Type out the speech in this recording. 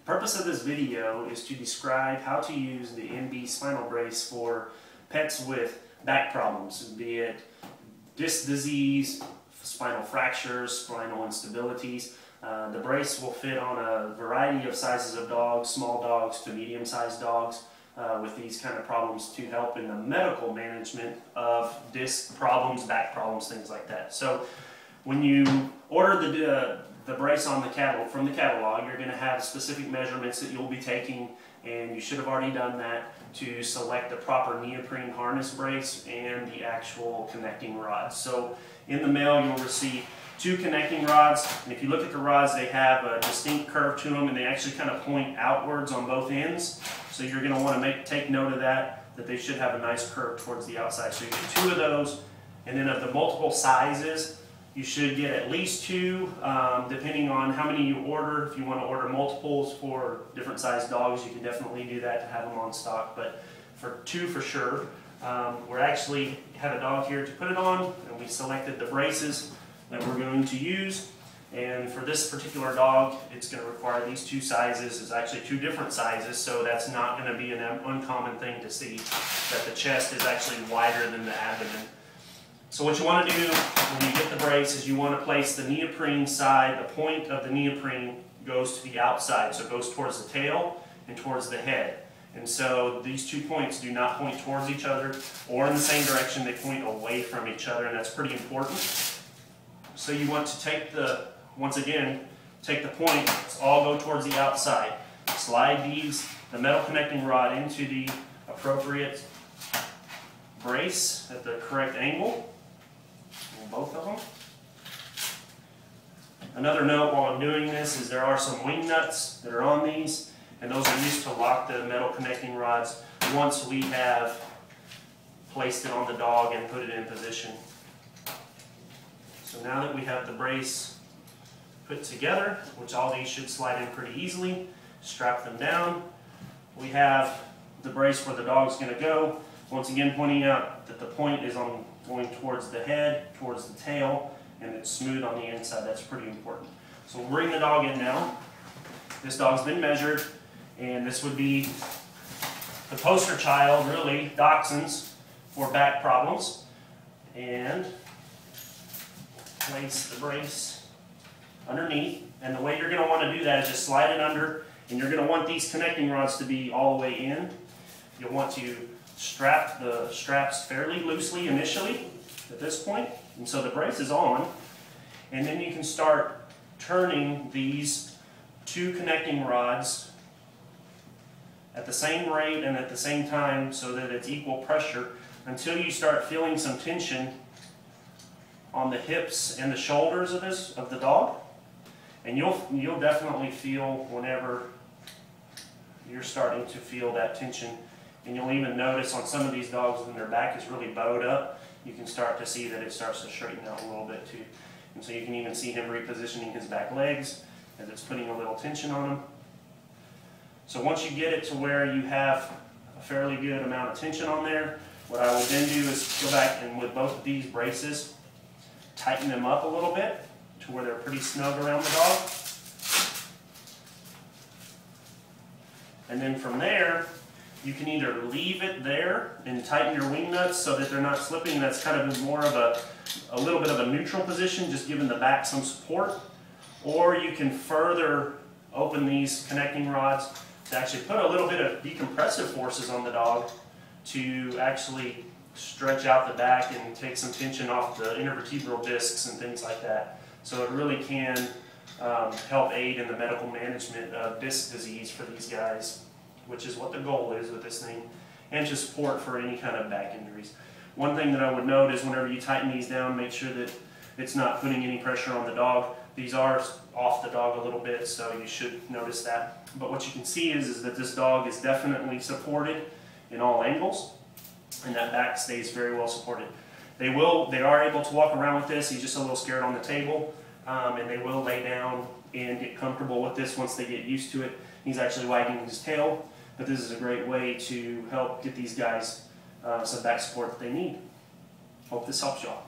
purpose of this video is to describe how to use the MB spinal brace for pets with back problems, be it disc disease, spinal fractures, spinal instabilities. The brace will fit on a variety of sizes of dogs, small dogs to medium-sized dogs, with these kind of problems to help in the medical management of disc problems, back problems, things like that. So when you order the brace on from the catalog, you're going to have specific measurements that you'll be taking, and you should have already done that to select the proper neoprene harness brace and the actual connecting rods. So in the mail you'll receive 2 connecting rods, and if you look at the rods, they have a distinct curve to them, and they actually kind of point outwards on both ends. So you're going to want to take note of that they should have a nice curve towards the outside. So you get 2 of those, and then of the multiple sizes, you should get at least 2, depending on how many you order. If you want to order multiples for different sized dogs, you can definitely do that to have them on stock, but for 2 for sure. We actually have a dog here to put it on, and we selected the braces that we're going to use. And for this particular dog, it's going to require these 2 sizes. It's actually 2 different sizes, so that's not going to be an uncommon thing to see, that the chest is actually wider than the abdomen. So what you want to do when you get the brace is you want to place the neoprene side, the point of the neoprene goes to the outside, so it goes towards the tail and towards the head. And so these 2 points do not point towards each other or in the same direction, they point away from each other, and that's pretty important. So you want to once again, take the points, all go towards the outside. Slide the metal connecting rod into the appropriate brace at the correct angle, both of them. Another note while I'm doing this is there are some wing nuts that are on these, and those are used to lock the metal connecting rods once we have placed it on the dog and put it in position. So now that we have the brace put together, which all these should slide in pretty easily, strap them down. We have the brace where the dog's going to go. Once again, pointing out that the point is going towards the head, towards the tail, and it's smooth on the inside. That's pretty important. So we'll bring the dog in now. This dog's been measured, and this would be the poster child, really, dachshunds, for back problems. And place the brace underneath, and the way you're going to want to do that is just slide it under, and you're going to want these connecting rods to be all the way in. You'll want to strap the straps fairly loosely initially at this point, and so the brace is on, and then you can start turning these 2 connecting rods at the same rate and at the same time so that it's equal pressure until you start feeling some tension on the hips and the shoulders of the dog. And you'll definitely feel whenever you're starting to feel that tension. And you'll even notice on some of these dogs when their back is really bowed up, you can start to see that it starts to straighten out a little bit too. And so you can even see him repositioning his back legs as it's putting a little tension on him. So once you get it to where you have a fairly good amount of tension on there, what I will then do is go back and with both of these braces, tighten them up a little bit to where they're pretty snug around the dog. And then from there, you can either leave it there and tighten your wing nuts so that they're not slipping. That's kind of more of a little bit of a neutral position, just giving the back some support. Or you can further open these connecting rods to actually put a little bit of decompressive forces on the dog to actually stretch out the back and take some tension off the intervertebral discs and things like that. So it really can help aid in the medical management of disc disease for these guys, which is what the goal is with this thing, and to support for any kind of back injuries. One thing that I would note is whenever you tighten these down, make sure that it's not putting any pressure on the dog. These are off the dog a little bit, so you should notice that. But what you can see is that this dog is definitely supported in all angles, and that back stays very well supported. They are able to walk around with this. He's just a little scared on the table, and they will lay down and get comfortable with this once they get used to it. He's actually wagging his tail, but this is a great way to help get these guys some back support that they need. Hope this helps y'all.